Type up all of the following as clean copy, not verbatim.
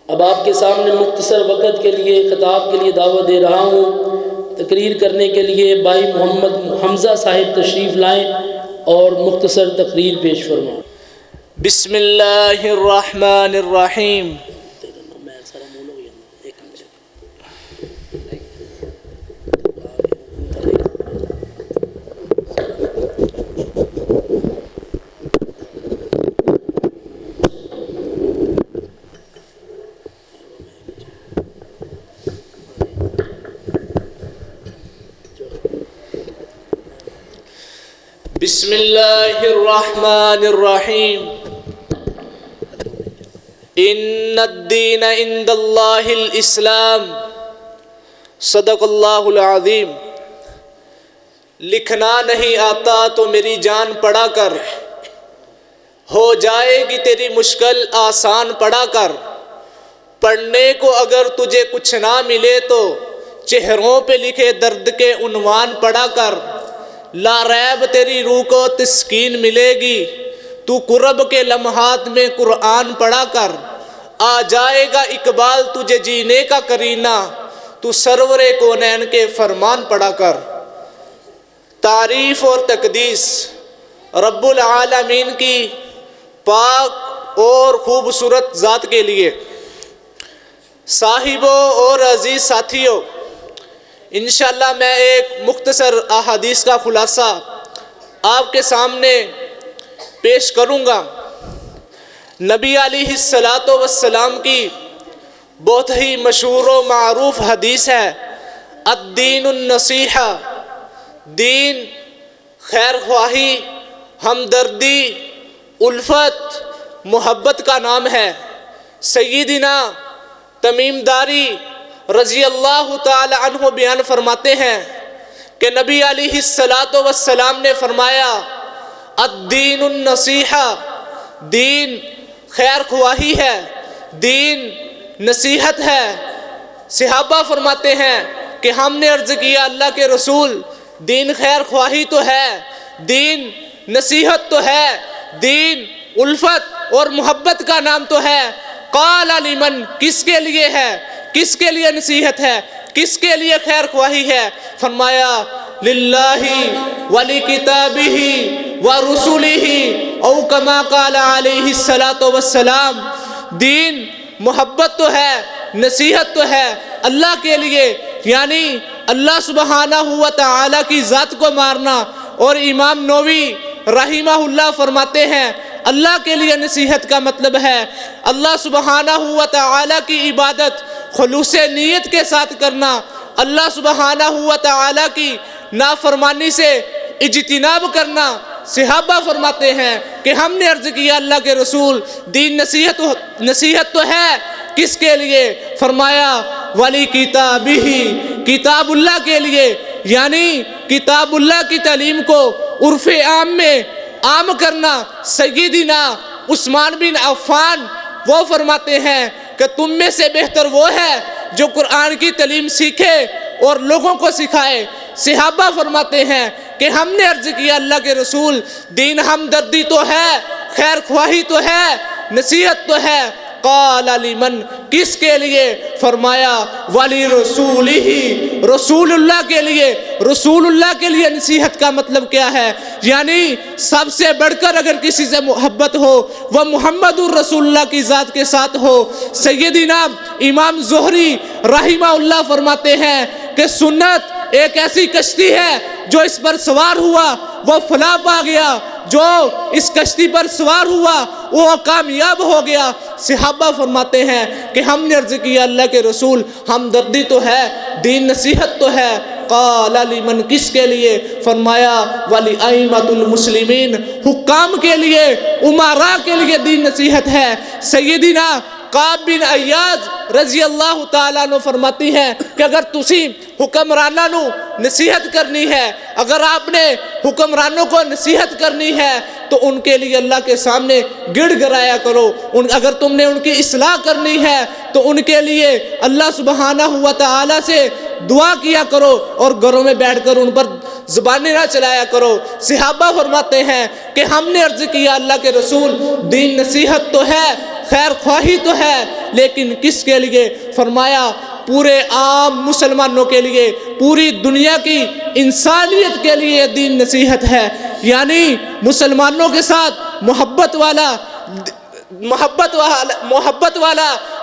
اب آپ کے سامنے مختصر وقت کے لیے خطاب کے لیے دعوت دے رہا ہوں۔ تقریر کرنے کے لیے بھائی محمد حمزہ صاحب تشریف لائیں اور مختصر تقریر پیش فرمائیں۔ بسم اللہ الرحمن الرحیم۔ بسم اللہ الرحمن الرحیم۔ ان الدین عند اللہ الاسلام۔ صدق اللہ العظیم۔ لکھنا نہیں آتا تو میری جان پڑھا کر، ہو جائے گی تیری مشکل آسان پڑھا کر۔ پڑھنے کو اگر تجھے کچھ نہ ملے تو چہروں پہ لکھے درد کے عنوان پڑھا کر۔ لا ریب تیری روح کو تسکین ملے گی، تو کرب کے لمحات میں قرآن پڑھا کر۔ آ جائے گا اقبال تجھے جینے کا کرینہ، تو سرور کونین کے فرمان پڑھا کر۔ تعریف اور تقدیس رب العالمین کی پاک اور خوبصورت ذات کے لیے۔ صاحبوں اور عزیز ساتھیوں، انشاءاللہ میں ایک مختصر احادیث کا خلاصہ آپ کے سامنے پیش کروں گا۔ نبی علیہ السلام کی بہت ہی مشہور و معروف حدیث ہے، الدین النصیحہ، دین خیر خواہی، ہمدردی، الفت، محبت کا نام ہے۔ سیدنا تمیم داری رضی اللہ تعالی عنہ بیان فرماتے ہیں کہ نبی علیہ السلام نے فرمایا، الدین النصیحہ، دین خیر خواہی ہے، دین نصیحت ہے۔ صحابہ فرماتے ہیں کہ ہم نے عرض کیا اللہ کے رسول، دین خیر خواہی تو ہے، دین نصیحت تو ہے، دین الفت اور محبت کا نام تو ہے۔ قال لمن، کس کے لیے ہے، کس کے لیے نصیحت ہے، کس کے لیے خیر خواہی ہے؟ فرمایا للہ ولکتابہ ورسولہ، او کما قال علیہ السلام۔ دین محبت تو ہے، نصیحت تو ہے اللہ کے لیے، یعنی اللہ سبحانہ و تعالی کی ذات کو مارنا۔ اور امام نووی رحمہ اللہ فرماتے ہیں اللہ کے لیے نصیحت کا مطلب ہے اللہ سبحانہ و تعالی کی عبادت خلوص نیت کے ساتھ کرنا، اللہ سبحانہ و تعالی کی نافرمانی سے اجتناب کرنا۔ صحابہ فرماتے ہیں کہ ہم نے عرض کیا اللہ کے رسول، دین نصیحت تو ہے، کس کے لیے؟ فرمایا ولی کتابہ، کتاب اللہ کے لیے، یعنی کتاب اللہ کی تعلیم کو عرف عام میں عام کرنا۔ سیدنا عثمان بن عفان وہ فرماتے ہیں کہ تم میں سے بہتر وہ ہے جو قرآن کی تعلیم سیکھے اور لوگوں کو سکھائے۔ صحابہ فرماتے ہیں کہ ہم نے عرض کیا اللہ کے رسول، دین ہمدردی تو ہے، خیر خواہی تو ہے، نصیحت تو ہے۔ قال لمن، کس کے لیے؟ فرمایا ولی رسولہ، رسول اللہ کے لیے۔ رسول اللہ کے لیے نصیحت کا مطلب کیا ہے؟ یعنی سب سے بڑھ کر اگر کسی سے محبت ہو وہ محمد الرسول اللہ کی ذات کے ساتھ ہو۔ سیدنا امام زہری رحمہ اللہ فرماتے ہیں کہ سنت ایک ایسی کشتی ہے جو اس پر سوار ہوا وہ فلاح پا گیا، جو اس کشتی پر سوار ہوا وہ کامیاب ہو گیا۔ صحابہ فرماتے ہیں کہ ہم نے عرض کیا اللہ کے رسول، ہمدردی تو ہے، دین نصیحت تو ہے۔ قال لمن، کس کے لیے؟ فرمایا ولی ائمۃ المسلمین، حکام کے لیے، امراء کے لیے دین نصیحت ہے۔ سیدنا کعب بن ایاز رضی اللہ تعالیٰ عنہ فرماتی ہیں کہ اگر تسی حکمرانوں نو نصیحت کرنی ہے، اگر آپ نے حکمرانوں کو نصیحت کرنی ہے تو ان کے لیے اللہ کے سامنے گڑ گڑایا کرو۔ اگر تم نے ان کی اصلاح کرنی ہے تو ان کے لیے اللہ سبحانہ و تعالیٰ سے دعا کیا کرو اور گھروں میں بیٹھ کر ان پر زبانیں نہ چلایا کرو۔ صحابہ فرماتے ہیں کہ ہم نے عرض کیا اللہ کے رسول، دین نصیحت تو ہے، خیر خواہی تو ہے، لیکن کس کے لیے؟ فرمایا پورے عام مسلمانوں کے لیے، پوری دنیا کی انسانیت کے لیے دین نصیحت ہے، یعنی مسلمانوں کے ساتھ محبت والا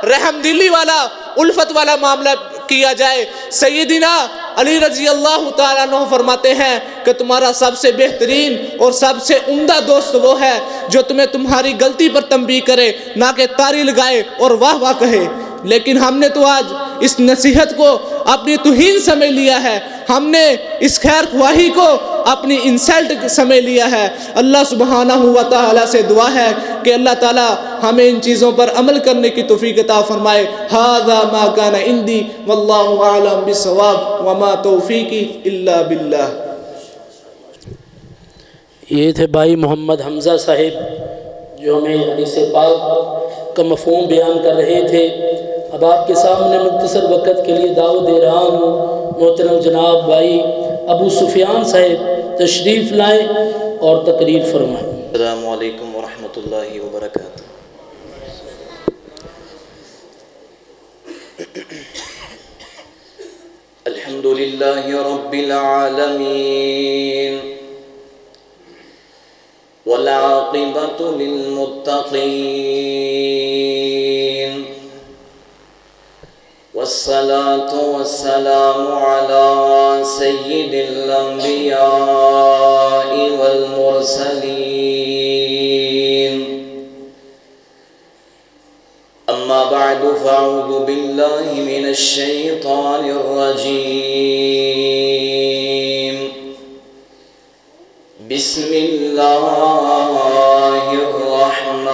رحم دلی والا الفت والا معاملہ کیا جائے۔ سیدنا علی رضی اللہ تعالیٰ عنہ فرماتے ہیں کہ تمہارا سب سے بہترین اور سب سے عمدہ دوست وہ ہے جو تمہیں تمہاری غلطی پر تنبیہ کرے، نہ کہ تالی لگائے اور واہ واہ کہے۔ لیکن ہم نے تو آج اس نصیحت کو اپنی توہین سمجھ لیا ہے، ہم نے اس خیر خواہی کو اپنی انسلٹ سمجھ لیا ہے۔ اللہ سبحانہ و تعالیٰ سے دعا ہے کہ اللہ تعالیٰ ہمیں ان چیزوں پر عمل کرنے کی توفیق عطا فرمائے۔ ھذا ما کان عندی واللہ اعلم بالصواب وما توفیقی الا باللہ۔ یہ تھے بھائی محمد حمزہ صاحب جو ہمیں حدیث پاک کا مفہوم بیان کر رہے تھے۔ اب آپ کے سامنے مختصر وقت کے لیے دعوت دے رہا ہوں، محترم جناب بھائی ابو سفیان صاحب تشریف لائیں اور تقریر فرمائیں۔ السلام علیکم ورحمۃ اللہ وبرکاتہ۔ الحمد للہ رب العالمین والعاقبۃ للمتقین والصلاة والسلام على سید الانبیاء والمرسلین، اما بعد فاعوذ باللہ من الشیطان الرجیم، بسم اللہ الرحمن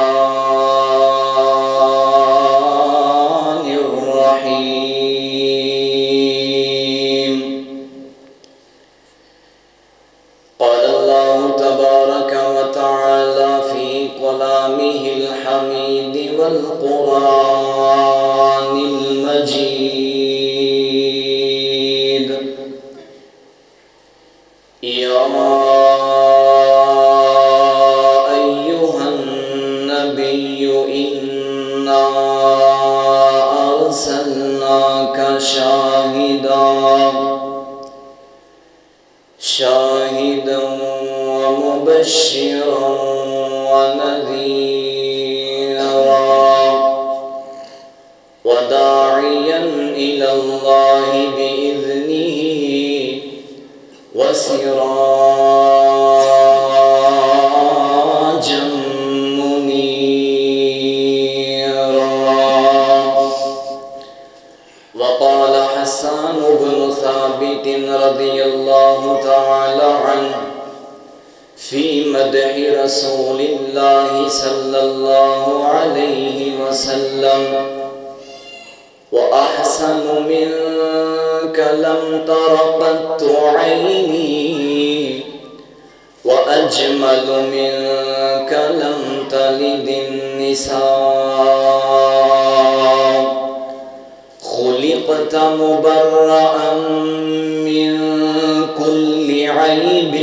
الرحیم۔ قال اللہ تبارک وتعالی فی کلامہ الحمید والقرآن المجید، یا ایہا النبی انا ارسلناک شاہدا ومبشرا ونذیرا وداعیا الی اللہ بإذنہ وسراجا منیرا۔ وقال حسان بن ثابت رضی اللہ تعالی عنہ فی مدح رسول اللہ صلی اللہ علیہ وسلم، وأحسن منك لم تر قط عيني، وأجمل منك لم تلد النساء، خلقت مبرأ من كل عيب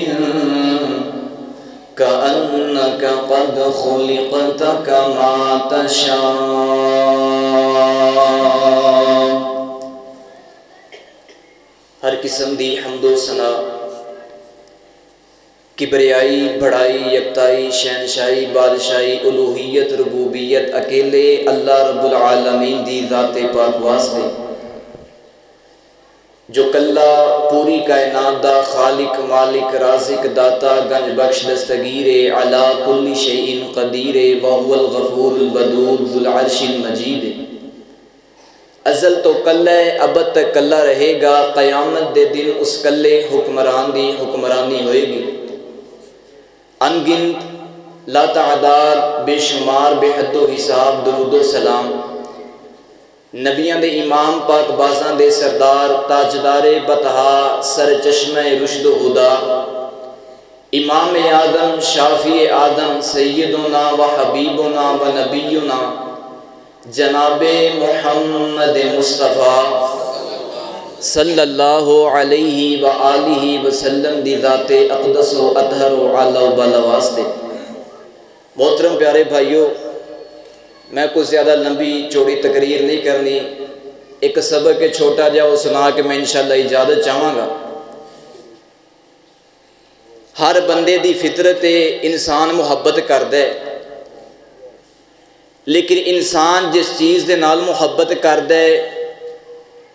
كأنك قد خلقت كما تشاء۔ ہر قسم دی حمد و ثنا، کبریائی، بڑائی، یکتائی، شہنشاہی، بادشاہی، الوہیت، ربوبیت اکیلے اللہ رب العالمین دی ذات پاک واسطے جو کلہ پوری کائنات دا خالق، مالک، رازق، داتا، گنج بخش، دستگیر، علا کل شیء قدیر، وہو الغفور الودود ذو العرش المجید۔ ازل تو کلہ ہے، ابد تک کلہ رہے گا، قیامت دے دن اس کلے حکمران دی حکمرانی ہوئے گی۔ انگنت، لا تعداد، بے شمار، بے حد و حساب درود و سلام نبیان دے امام پاک بازاں دے سردار، تاجدار بطحا، سر چشمہ رشد و ہدا، امام آدم، شافی آدم، سیدنا و حبیبنا و نبینا جناب محمد مصطفیٰ صلی اللہ علیہ وآلہ وسلم دی ذات اقدس و اطہر و علی و بالا واسطے۔ محترم پیارے بھائیو، میں کچھ زیادہ لمبی چوڑی تقریر نہیں کرنی، ایک سبق کے چھوٹا جہا وہ سنا کے میں انشاءاللہ اجازت چاہواں گا۔ ہر بندے دی فطرت انسان محبت کردا ہے، لیکن انسان جس چیز دے نال محبت کردا ہے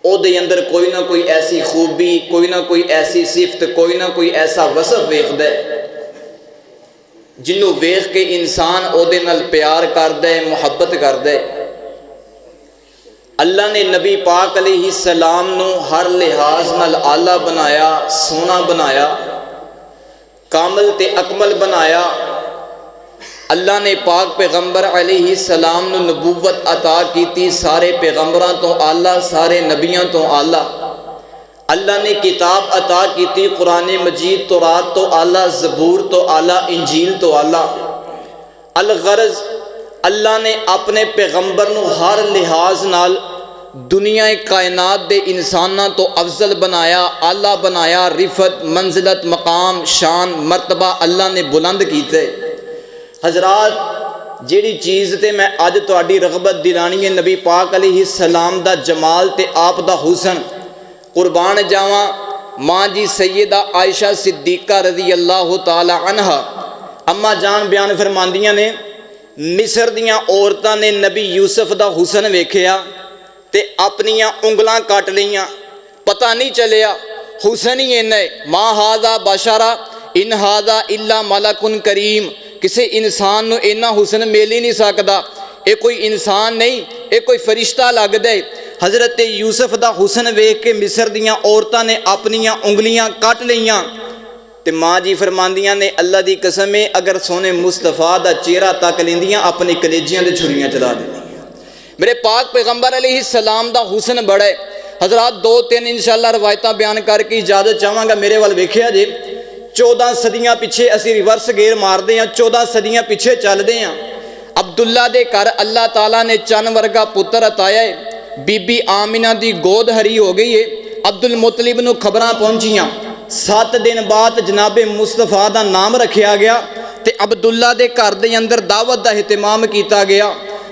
او دے اندر کوئی نہ کوئی ایسی خوبی، کوئی نہ کوئی ایسی صفت، کوئی نہ کوئی ایسا وصف ویکھدا ہے جنوں ویکھ کے انسان او دے نال پیار کردا ہے، محبت کردا ہے۔ اللہ نے نبی پاک علیہ السلام نو ہر لحاظ نال اعلیٰ بنایا، سونا بنایا، کامل تے اکمل بنایا۔ اللہ نے پاک پیغمبر علیہ السلام نو نبوت عطا کیتی، سارے پیغمبراں تو اعلیٰ، سارے نبیاں تو اعلیٰ۔ اللہ نے کتاب عطا کیتی، قرآن مجید تورات تو اعلیٰ، زبور تو اعلیٰ، انجیل تو اعلیٰ۔ الغرض اللہ نے اپنے پیغمبر نو ہر لحاظ نال دنیا کائنات دے انساناں تو افضل بنایا، اعلیٰ بنایا، رفعت، منزلت، مقام، شان، مرتبہ اللہ نے بلند کیتے۔ حضرات جیڑی چیز تے میں اج تہاڈی رغبت دلانی ہے نبی پاک علیہ السلام دا جمال تے آپ دا حسن، قربان جاواں ماں جی سیدہ عائشہ صدیقہ رضی اللہ تعالی عنہا اما جان بیان فرماندیاں نے مصر دیاں عورتاں نے نبی یوسف دا حسن ویکھیا تے اپنیاں انگلاں کٹ لیاں، پتہ نہیں چلیا حسن ہی اینا ہے، ما ھذا بشرا ان ھذا الا ملک کریم، کسی انسان نو اینا حسن مل ہی نہیں سکدا، اے کوئی انسان نہیں، اے کوئی فرشتہ لگدا ہے۔ حضرت یوسف دا حسن ویکھ کے مصر دیاں عورتاں نے اپنیاں انگلیاں کٹ لیاں تے ماں جی فرماندیاں نے اللہ دی قسم ہے اگر سونے مصطفیٰ دا چہرہ تک لیندیاں اپنی کلیجیاں دے چھریاں چلا دیندیاں۔ میرے پاک پیغمبر علیہ السلام دا حسن بڑا ہے۔ حضرات دو تین انشاءاللہ روایتاں بیان کر کے اجازت چاہواں گا، میرے وال ویکھیا جے 14 صدیاں پیچھے اسی ریورس گیئر مار دے ہیں، 14 صدیاں پیچھے چل دے ہیں۔ عبداللہ دے گھر اللہ تعالیٰ نے چن ورگا پتر عطایا ہے، بی بی آمنہ دی گود ہری ہو گئی ہے۔ عبد المطلب نو خبراں پہنچیاں، 7 دن بعد جناب مصطفیٰ دا نام رکھیا گیا تے عبداللہ دے گھر دے اندر دعوت دا اہتمام کیتا گیا۔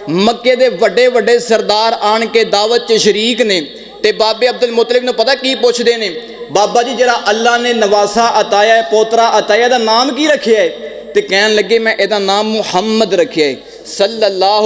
مکے دے وڈے وڈے سردار آن کے دعوت چ شریک نے تے بابے عبد المطلب نو پتہ کی پوچھ دے نے، بابا جی جرا اللہ نے نواسا عطایا ہے، پوترا عطایا دا نام کی رکھیا ہے؟ تے کہن لگے میں ادا نام محمد رکھیا ہے صلی اللہ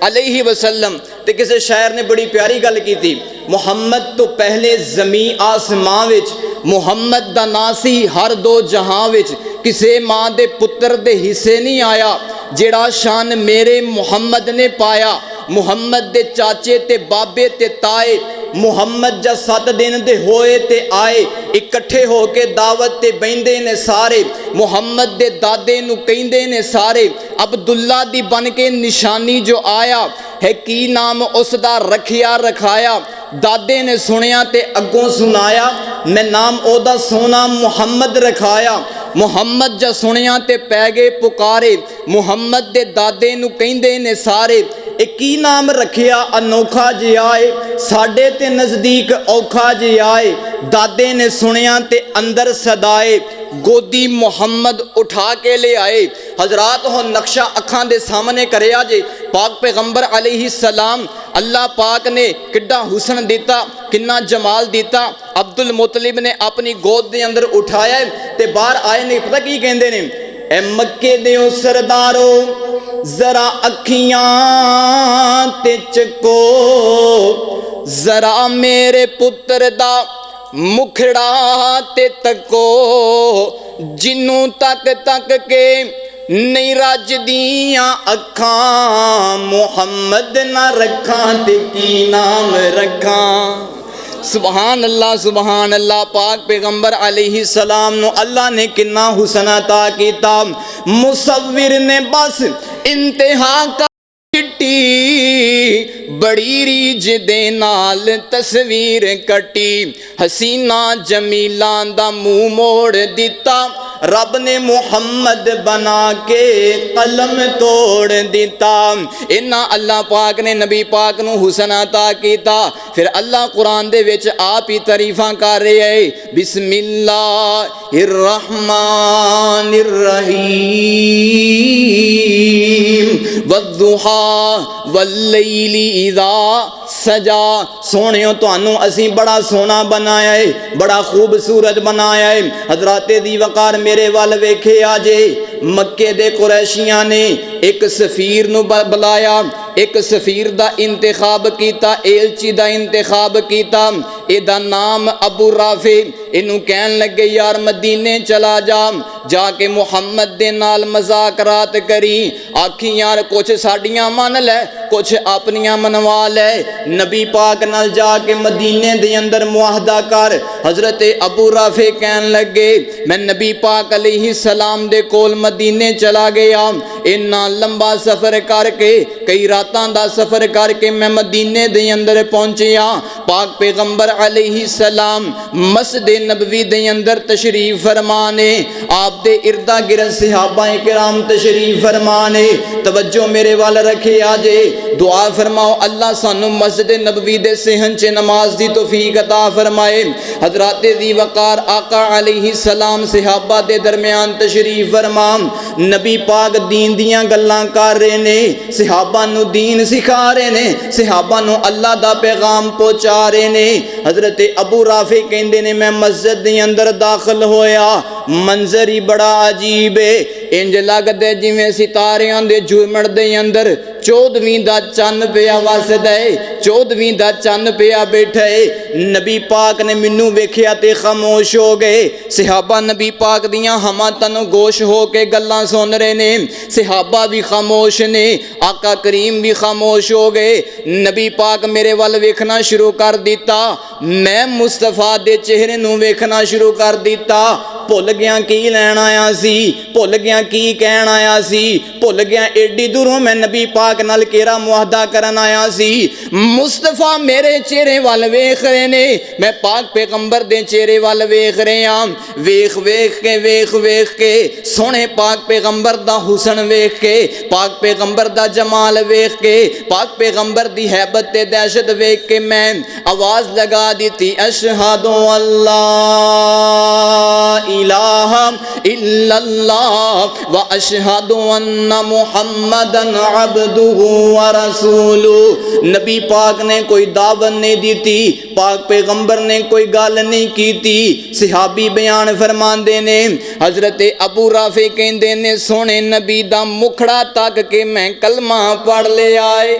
علیہ وسلم۔ تے کسے شاعر نے بڑی پیاری گل کی تھی، محمد تو پہلے زمین آسماں وچ، محمد دا ناسی ہر دو جہاں وچ، کسے ماں دے پتر دے حصے نہیں آیا جیڑا شان میرے محمد نے پایا۔ محمد دے چاچے تے بابے تے تائے محمد جا 7 دن دے ہوئے تے آئے، اکٹھے ہو کے دعوت تے بیندے نے سارے، محمد دے دادے نو کہندے نے سارے، عبداللہ دی بن کے نشانی جو آیا ہے کی نام اس دا رکھیا رکھایا، دادے نے سنیا تے اگوں سنایا، میں نام او دا سونا محمد رکھایا۔ محمد جا سنیا تے پہ گئے پکارے، محمد دے دادے نو کہندے نے سارے، ایک کی نام رکھیا انوکھا جی آئے، ساڑھے تے نزدیک اوکھا جی آئے، دادے نے سنیا تے اندر صدائے، گودی محمد اٹھا کے لے آئے۔ حضرات ہو نقشہ اکھاں دے سامنے کرے آجے، پاک پیغمبر علیہ السلام اللہ پاک نے کڈا حسن دیتا، کنا جمال دیتا۔ عبد المطلب نے اپنی گود دے اندر اٹھایا ہے تے باہر آئے نے پتہ کی کہندے نے، اے مکے دیوں سردارو ذرا اکھیاں تے چکو، ذرا میرے پتر دا مکھڑا تے تکو، جنوں تک تک کے نہیں رج دیاں اکھاں، محمد نہ رکھاں تے کی نام رکھاں۔ سبحان اللہ سبحان اللہ۔ پاک پیغمبر علیہ السلام نو اللہ نے کنا حسن عطا کیتا، مصور نے بس انتہا کا چٹی، بڑی ریج دے نال تصویر کٹی، حسینہ جمیلان دا منہ موڑ دیتا، رب نے محمد بنا کے قلم توڑ دیتا۔ انہا اللہ پاک نے نبی پاک نو حسن عطا کیتا۔ پھر اللہ قرآن دے وچ آپ ہی تعریفاں کر رہے ہیں، بسم اللہ الرحمن الرحیم، والضحیٰ واللیلی اذا سجا سونیو تانوں اسی بڑا سونا بنایا ہے بڑا خوبصورت بنایا ہے حضرات دی وقار میرے وال ویکھے آجے مکے دے قریشیاں نے ایک سفیر نو بلایا ایک سفیر دا انتخاب کیتا ایلچی دا انتخاب کیتا اے دا نام ابو رافع انہوں کہن لگے یار مدینے چلا جا کے محمد دے نال مذاکرات کری آکھی یار کچھ ساڑیاں مان لے کچھ اپنیاں منوا لے نبی پاک نال جا کے مدینے دے اندر معاہدہ کر حضرت ابو رافع کہن لگے میں نبی پاک علیہ السلام دے کول مدینے چلا گیا انہاں لمبا سفر کر کے کئی راتاں دا سفر کر کے میں مدینے دے اندر پہنچیا پاک پیغمبر علیہ السلام مسجد نبوی دے اندر تشریف فرمانے آپ دے اردہ گرد صحابہ کرام تشریف فرمانے توجہ میرے والا رکھے آجے دعا فرماؤ اللہ سانو مسجد نبوی دے صحن چے نماز دی توفیق عطا فرمائے حضرات ذی وقار آقا علیہ السلام صحابہ دے درمیان تشریف فرمان نبی پاک دین دیاں گلاں کر رہے نے صحابہ نو دین سکھا رہے نے صحابہ نو اللہ دا پیغام پہنچا رہے نے حضرت ابو رافع کہندے نے میں مسجد دے اندر داخل ہویا منظر ہی بڑا عجیب ہے انج لگ دے جویں ستاریاں دے جھومڑ دے اندر 14ویں دا چن پیا وسدا ہے 14ویں دا چن پیا بیٹھا ہے نبی پاک نے مینوں ویکھیا تے خاموش ہو گئے صحابہ نبی پاک دیاں ہماں تنوں گوش ہو کے گلاں سن رہے نے صحابہ بھی خاموش نے آقا کریم بھی خاموش ہو گئے نبی پاک میرے وال ویکھنا شروع کر دیتا میں مصطفیٰ دے چہرے نو ویکھنا شروع کر دیتا بھول گیا کی لین آیا سی بھول گیا کی کہن آیا سی بھول گیا ایڈی دوروں میں نبی پاک نال کیرا معاہدہ کرن آیا سی مصطفیٰ میرے چہرے وال ویکھ رہے نے میں پاک پیغمبر دے چہرے وال ویکھ رہے ہاں ویکھ کے سونے پاک پیغمبر دا حسن ویکھ کے پاک پیغمبر دا جمال ویکھ کے پاک پیغمبر دی ہیبت تے دہشت ویکھ کے میں آواز لگا دیتی اشہد اللہ الہ الا اللہ و اشہد ان محمدن عبدہ و رسولہ نبی پاک نے کوئی دعوت نہیں دیتی پاک پیغمبر نے کوئی گل نہیں کیتی صحابی بیان فرماندے نے حضرت ابو رافع کہندے نے سونے نبی دا مکھڑا تک کے میں کلمہ پڑھ لے آئے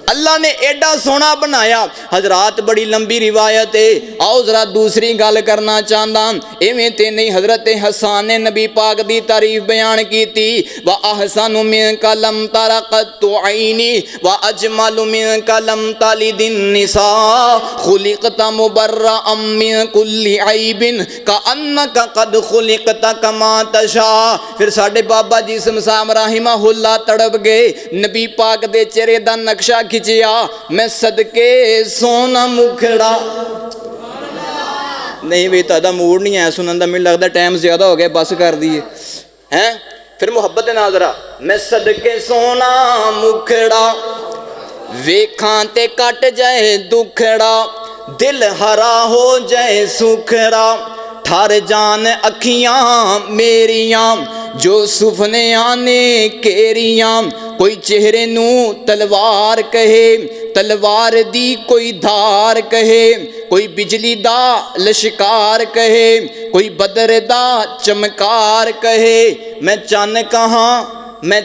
اللہ نے ایڈا سونا بنایا حضرات بڑی لمبی روایت ہے آؤ ذرا دوسری گل کرنا چاہتا ایویں تے نہیں حضرت حسان نے نبی پاک دی تعریف بیان کی تھی وَأَحْسَنُ مِنْكَ لَمْ تَرَ قَطُّ عَيْنِي وَأَجْمَلُ مِنْكَ لَمْ تَلِدِ النِّسَاءُ خُلِقْتَ مُبَرَّأً مِنْ كُلِّ عَيْبٍ كَأَنَّكَ قَدْ خُلِقْتَ كَمَا تَشَاءُ پھر ساڑھے بابا جسم سام رحمہ اللہ تڑپ گئے نبی پاک دے چہرے دا نقشہ کھچیا میں صدقے سونا مکھڑا نہیں بھی تا دا موڈ نہیں ہے سنن دا مل لگتا ٹائم زیادہ ہو گیا بس کر دیئے ہیں پھر محبت ناظرہ میں صدقے سونا مکھڑا ویکھاں تے کٹ جائے دکھڑا دل ہرا ہو جائے سکھڑا ٹھار جان اکھیاں میریاں جو سفنے آنے کیریاں کوئی چہرے نو تلوار کہے تلوار دی کوئی دھار کہے کوئی بجلی دا لشکار کہے کوئی بدر دا چمکار کہے میں چن کہاں میں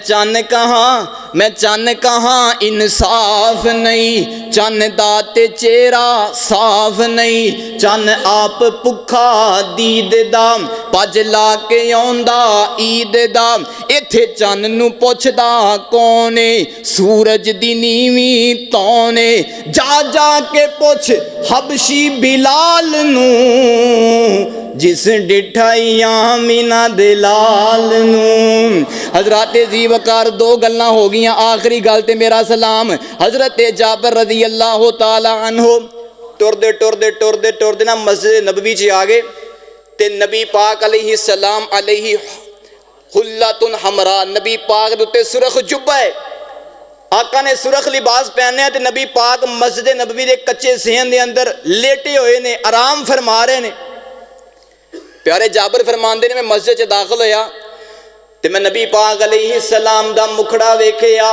چن کہاں انصاف نہیں چن داتے چہرہ صاف نہیں چن آپ پکھا دید دا پج لا کے آندا عید دا ایتھے چن نو پوچھدا کونے سورج دی نیویں تونے جا جا کے پوچھ حبشی بلال نو جس ڈٹھائی آمینہ دلال نو حضرات ذی وقار دو گلنا ہو گیاں آخری گل تے میرا سلام حضرت جابر رضی اللہ تعالی عنہ ٹر دے نا مسجد نبوی چی آگے تے نبی پاک علیہ السلام علیہ خلۃ حمراء نبی پاک دوتے سرخ جبہ ہے آقا نے سرخ لباس پہنے ہیں تے نبی پاک مسجد نبوی دے کچے صحن دے اندر لیٹے ہوئے نے آرام فرما رہے نے پیارے جابر فرماندے نے میں مسجد چ داخل ہویا تے میں نبی پاک علیہ السلام دا مکھڑا ویکھیا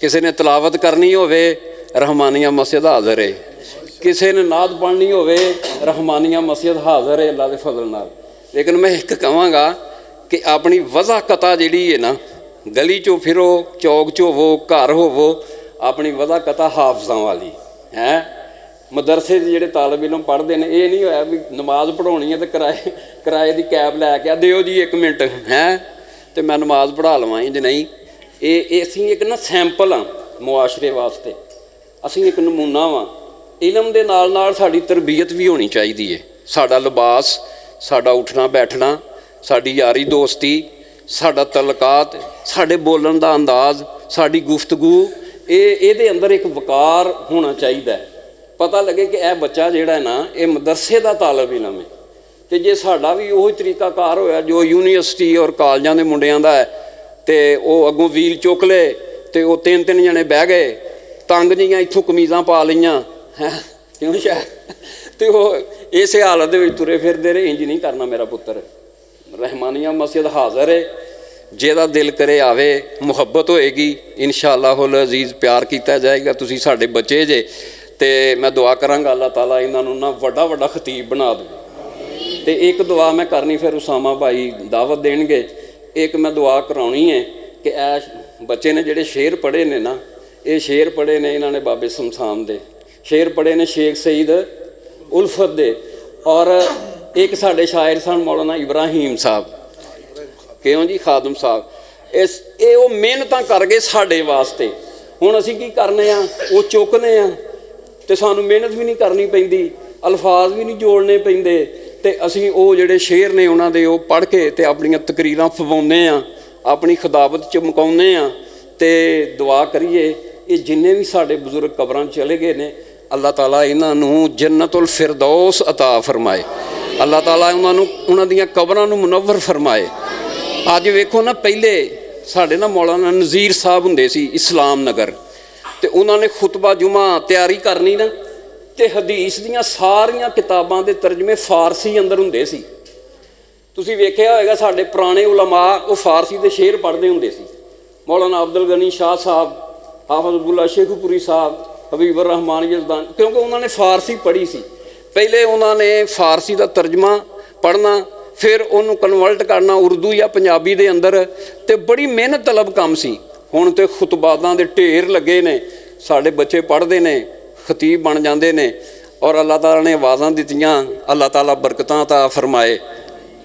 ਕਿਸੇ ਨੇ ਤਲਾਵਤ ਕਰਨੀ ਹੋਵੇ ਰਹਿਮਾਨੀਆ ਮਸਜਿਦ ਹਾਜ਼ਰ ਹੈ, ਕਿਸੇ ਨੇ ਨਾਦ ਪੜ੍ਹਨੀ ਹੋਵੇ ਰਹਿਮਾਨੀਆ ਮਸਜਿਦ ਹਾਜ਼ਰ ਹੈ ਅੱਲਾ ਦੇ ਫਜ਼ਲ ਨਾਲ। ਲੇਕਿਨ ਮੈਂ ਇੱਕ ਕਹਾਂਗਾ ਕਿ ਆਪਣੀ ਵਜ਼ਾਕਤਾ ਜਿਹੜੀ ਹੈ ਨਾ, ਗਲੀ 'ਚੋਂ ਫਿਰੋ, ਚੌਕ 'ਚ ਹੋਵੋ, ਘਰ ਹੋਵੋ, ਆਪਣੀ ਵਜ਼ਾਕਤਾ ਹਾਫਜ਼ਾਂ ਵਾਲੀ ਹੈ। ਮਦਰਸੇ ਦੇ ਜਿਹੜੇ ਤਾਲਬ ਇਲਮ ਪੜ੍ਹਦੇ ਨੇ, ਇਹ ਨਹੀਂ ਹੋਇਆ ਵੀ ਨਮਾਜ਼ ਪੜ੍ਹਾਉਣੀ ਹੈ ਤੇ ਕਿਰਾਏ ਦੀ ਕੈਬ ਲੈ ਕੇ ਦਿਓ ਜੀ 1 ਮਿੰਟ ਹੈ ਤੇ ਮੈਂ ਨਮਾਜ਼ ਪੜ੍ਹਾ ਲਵਾਂ। ਇੰਝ ਨਹੀਂ, ਇਹ ਅਸੀਂ ਇੱਕ ਨਾ ਸੈਂਪਲ ਹਾਂ ਮੁਆਸ਼ਰੇ ਵਾਸਤੇ, ਅਸੀਂ ਇੱਕ ਨਮੂਨਾ ਵਾਂ। ਇਲਮ ਦੇ ਨਾਲ ਨਾਲ ਸਾਡੀ ਤਰਬੀਅਤ ਵੀ ਹੋਣੀ ਚਾਹੀਦੀ ਹੈ। ਸਾਡਾ ਲਿਬਾਸ, ਸਾਡਾ ਉੱਠਣਾ ਬੈਠਣਾ, ਸਾਡੀ ਯਾਰੀ ਦੋਸਤੀ, ਸਾਡਾ ਤਲਕਾਤ, ਸਾਡੇ ਬੋਲਣ ਦਾ ਅੰਦਾਜ਼, ਸਾਡੀ ਗੁਫ਼ਤਗੂ, ਇਹਦੇ ਅੰਦਰ ਇੱਕ ਵਕਾਰ ਹੋਣਾ ਚਾਹੀਦਾ। ਪਤਾ ਲੱਗੇ ਕਿ ਇਹ ਬੱਚਾ ਜਿਹੜਾ ਨਾ ਇਹ ਮਦਰਸੇ ਦਾ ਤਾਲਬ ਇਲਮ ਹੈ। ਅਤੇ ਜੇ ਸਾਡਾ ਵੀ ਉਹੀ ਤਰੀਕਾਕਾਰ ਹੋਇਆ ਜੋ ਯੂਨੀਵਰਸਿਟੀ ਔਰ ਕਾਲਜਾਂ ਦੇ ਮੁੰਡਿਆਂ ਦਾ ਹੈ, ਅਤੇ ਉਹ ਅੱਗੋਂ ਵੀਲ ਚੁੱਕ ਲਏ ਅਤੇ ਉਹ 3-3 ਜਣੇ ਬਹਿ ਗਏ, ਤੰਗ ਜਿਹੀਆਂ ਇੱਥੋਂ ਕਮੀਜ਼ਾਂ ਪਾ ਲਈਆਂ ਹੈ ਕਿਉਂ ਸ਼ਾਇਦ, ਅਤੇ ਉਹ ਇਸੇ ਹਾਲਤ ਦੇ ਵਿੱਚ ਤੁਰੇ ਫਿਰਦੇ ਰਹੇ। ਇੰਜ ਨਹੀਂ ਕਰਨਾ ਮੇਰਾ ਪੁੱਤਰ। ਰਹਿਮਾਨੀਆ ਮਸਜਿਦ ਹਾਜ਼ਰ ਹੈ, ਜਿਹਦਾ ਦਿਲ ਕਰੇ ਆਵੇ, ਮੁਹੱਬਤ ਹੋਏਗੀ ਇਨਸ਼ਾ ਅੱਲਾਹੁਲ ਅਜ਼ੀਜ਼, ਪਿਆਰ ਕੀਤਾ ਜਾਏਗਾ। ਤੁਸੀਂ ਸਾਡੇ ਬੱਚੇ ਜੇ, ਅਤੇ ਮੈਂ ਦੁਆ ਕਰਾਂਗਾ ਅੱਲਾਹ ਤਾਲਾ ਇਹਨਾਂ ਨੂੰ ਨਾ ਵੱਡਾ ਖਤੀਬ ਬਣਾ ਦੇਵੇ। ਅਤੇ ਇੱਕ ਦੁਆ ਮੈਂ ਕਰਨੀ, ਫਿਰ ਉਸਾਮਾ ਭਾਈ ਦਾਵਤ ਦੇਣਗੇ। ਇੱਕ ਮੈਂ ਦੁਆ ਕਰਾਉਣੀ ਹੈ ਕਿ ਇਹ ਬੱਚੇ ਨੇ ਜਿਹੜੇ ਸ਼ੇਰ ਪੜ੍ਹੇ ਨੇ ਨਾ, ਇਹ ਸ਼ੇਰ ਪੜ੍ਹੇ ਨੇ ਇਹਨਾਂ ਨੇ ਬਾਬੇ ਸਮਸਾਨ ਦੇ, ਸ਼ੇਰ ਪੜ੍ਹੇ ਨੇ ਸ਼ੇਖ ਸਈਦ ਉਲਫਤ ਦੇ, ਔਰ ਇੱਕ ਸਾਡੇ ਸ਼ਾਇਰ ਸਨ ਮੌਲਾਨਾ ਇਬਰਾਹੀਮ ਸਾਹਿਬ, ਕਿਉਂ ਜੀ, ਖਾਦਮ ਸਾਹਿਬ। ਇਹ ਉਹ ਮਿਹਨਤਾਂ ਕਰ ਗਏ ਸਾਡੇ ਵਾਸਤੇ। ਹੁਣ ਅਸੀਂ ਕੀ ਕਰਨੇ ਆ, ਉਹ ਚੁੱਕਨੇ ਆ ਅਤੇ ਸਾਨੂੰ ਮਿਹਨਤ ਵੀ ਨਹੀਂ ਕਰਨੀ ਪੈਂਦੀ, ਅਲਫਾਜ਼ ਵੀ ਨਹੀਂ ਜੋੜਨੇ ਪੈਂਦੇ, ਅਤੇ ਅਸੀਂ ਉਹ ਜਿਹੜੇ ਸ਼ੇਰ ਨੇ ਉਹਨਾਂ ਦੇ ਉਹ ਪੜ੍ਹ ਕੇ ਅਤੇ ਆਪਣੀਆਂ ਤਕਰੀਰਾਂ ਫਵਾਉਂਦੇ ਹਾਂ, ਆਪਣੀ ਖਿਤਾਬਤ ਚਮਕਾਉਂਦੇ ਹਾਂ। ਅਤੇ ਦੁਆ ਕਰੀਏ ਇਹ ਜਿੰਨੇ ਵੀ ਸਾਡੇ ਬਜ਼ੁਰਗ ਕਬਰਾਂ 'ਚ ਚਲੇ ਗਏ ਨੇ, ਅੱਲਾਹ ਤਾਲਾ ਇਹਨਾਂ ਨੂੰ ਜੰਨਤੁਲ ਫਿਰਦੌਸ ਅਤਾ ਫਰਮਾਏ, ਅੱਲਾਹ ਤਾਲਾ ਉਹਨਾਂ ਦੀਆਂ ਕਬਰਾਂ ਨੂੰ ਮੁਨੱਵਰ ਫਰਮਾਏ। ਅੱਜ ਵੇਖੋ ਨਾ, ਪਹਿਲੇ ਸਾਡੇ ਨਾ ਮੌਲਾਨਾ ਨਜ਼ੀਰ ਸਾਹਿਬ ਹੁੰਦੇ ਸੀ ਇਸਲਾਮ ਨਗਰ, ਅਤੇ ਉਹਨਾਂ ਨੇ ਖੁਤਬਾ ਜੁਮਾ ਤਿਆਰੀ ਕਰਨੀ ਨਾ, ਅਤੇ ਹਦੀਸ ਦੀਆਂ ਸਾਰੀਆਂ ਕਿਤਾਬਾਂ ਦੇ ਤਰਜਮੇ ਫਾਰਸੀ ਅੰਦਰ ਹੁੰਦੇ ਸੀ। ਤੁਸੀਂ ਵੇਖਿਆ ਹੋਏਗਾ ਸਾਡੇ ਪੁਰਾਣੇ ਉਲਮਾ ਉਹ ਫਾਰਸੀ ਦੇ ਸ਼ੇਰ ਪੜ੍ਹਦੇ ਹੁੰਦੇ ਸੀ। ਮੌਲਾਨਾ ਅਬਦੁਲ ਗਨੀ ਸ਼ਾਹ ਸਾਹਿਬ, ਹਾਫਿਜ਼ ਅਬਦੁੱਲਾ ਸ਼ੇਖੂਪੁਰੀ ਸਾਹਿਬ, ਹਬੀਬ ਰਹਿਮਾਨ ਯਜ਼ਦਾਨ, ਕਿਉਂਕਿ ਉਹਨਾਂ ਨੇ ਫਾਰਸੀ ਪੜ੍ਹੀ ਸੀ। ਪਹਿਲੇ ਉਹਨਾਂ ਨੇ ਫਾਰਸੀ ਦਾ ਤਰਜਮਾ ਪੜ੍ਹਨਾ, ਫਿਰ ਉਹਨੂੰ ਕਨਵਰਟ ਕਰਨਾ ਉਰਦੂ ਜਾਂ ਪੰਜਾਬੀ ਦੇ ਅੰਦਰ, ਅਤੇ ਬੜੀ ਮਿਹਨਤ ਤਲਬ ਕੰਮ ਸੀ। ਹੁਣ ਤਾਂ ਖੁਤਬਾਤਾਂ ਦੇ ਢੇਰ ਲੱਗੇ ਨੇ, ਸਾਡੇ ਬੱਚੇ ਪੜ੍ਹਦੇ ਨੇ, ਖਤੀਬ ਬਣ ਜਾਂਦੇ ਨੇ, ਔਰ ਅੱਲਾਹ ਤਾਲਾ ਨੇ ਆਵਾਜ਼ਾਂ ਦਿੱਤੀਆਂ। ਅੱਲਾਹ ਤਾਲਾ ਬਰਕਤਾਂ ਅਤਾ ਫਰਮਾਏ।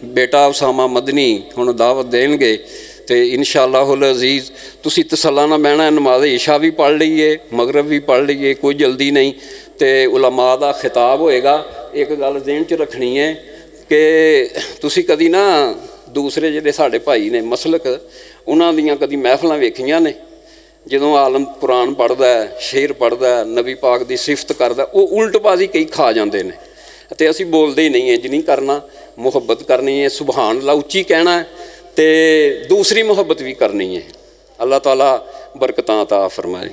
ਬੇਟਾ ਉਸਾਮਾ ਮਦਨੀ ਹੁਣ ਦਾਵਤ ਦੇਣਗੇ, ਅਤੇ ਇਨਸ਼ਾ ਅੱਲਾਹੁਲ ਅਜ਼ੀਜ਼ ਤੁਸੀਂ ਤਸੱਲਾ ਨਾਲ ਬਹਿਣਾ। ਨਮਾਜ਼ ਇਸ਼ਾ ਵੀ ਪੜ੍ਹ ਲਈਏ, ਮਗਰਬ ਵੀ ਪੜ੍ਹ ਲਈਏ, ਕੋਈ ਜਲਦੀ ਨਹੀਂ, ਅਤੇ ਉਲਮਾ ਦਾ ਖਿਤਾਬ ਹੋਏਗਾ। ਇੱਕ ਗੱਲ ਜ਼ਿਹਨ 'ਚ ਰੱਖਣੀ ਹੈ ਕਿ ਤੁਸੀਂ ਕਦੀ ਨਾ ਦੂਸਰੇ ਜਿਹੜੇ ਸਾਡੇ ਭਾਈ ਨੇ ਮਸਲਕ, ਉਹਨਾਂ ਦੀਆਂ ਕਦੀ ਮਹਿਫਲਾਂ ਵੇਖੀਆਂ ਨੇ, ਜਦੋਂ ਆਲਮ ਕੁਰਾਨ ਪੜ੍ਹਦਾ, ਸ਼ੇਰ ਪੜ੍ਹਦਾ, ਨਬੀ ਪਾਕ ਦੀ ਸਿਫਤ ਕਰਦਾ, ਉਹ ਉਲਟਬਾਜ਼ੀ ਕਈ ਖਾ ਜਾਂਦੇ ਨੇ, ਅਤੇ ਅਸੀਂ ਬੋਲਦੇ ਹੀ ਨਹੀਂ, ਇੰਝ ਨਹੀਂ ਕਰਨਾ। ਮੁਹੱਬਤ ਕਰਨੀ ਹੈ, ਸੁਬਹਾਨ ਅੱਲਾਹ ਉੱਚੀ ਕਹਿਣਾ ਹੈ, ਅਤੇ ਦੂਸਰੀ ਮੁਹੱਬਤ ਵੀ ਕਰਨੀ ਹੈ। ਅੱਲਾਹ ਤਾਲਾ ਬਰਕਤਾਂ ਅਤਾ ਫਰਮਾਏ।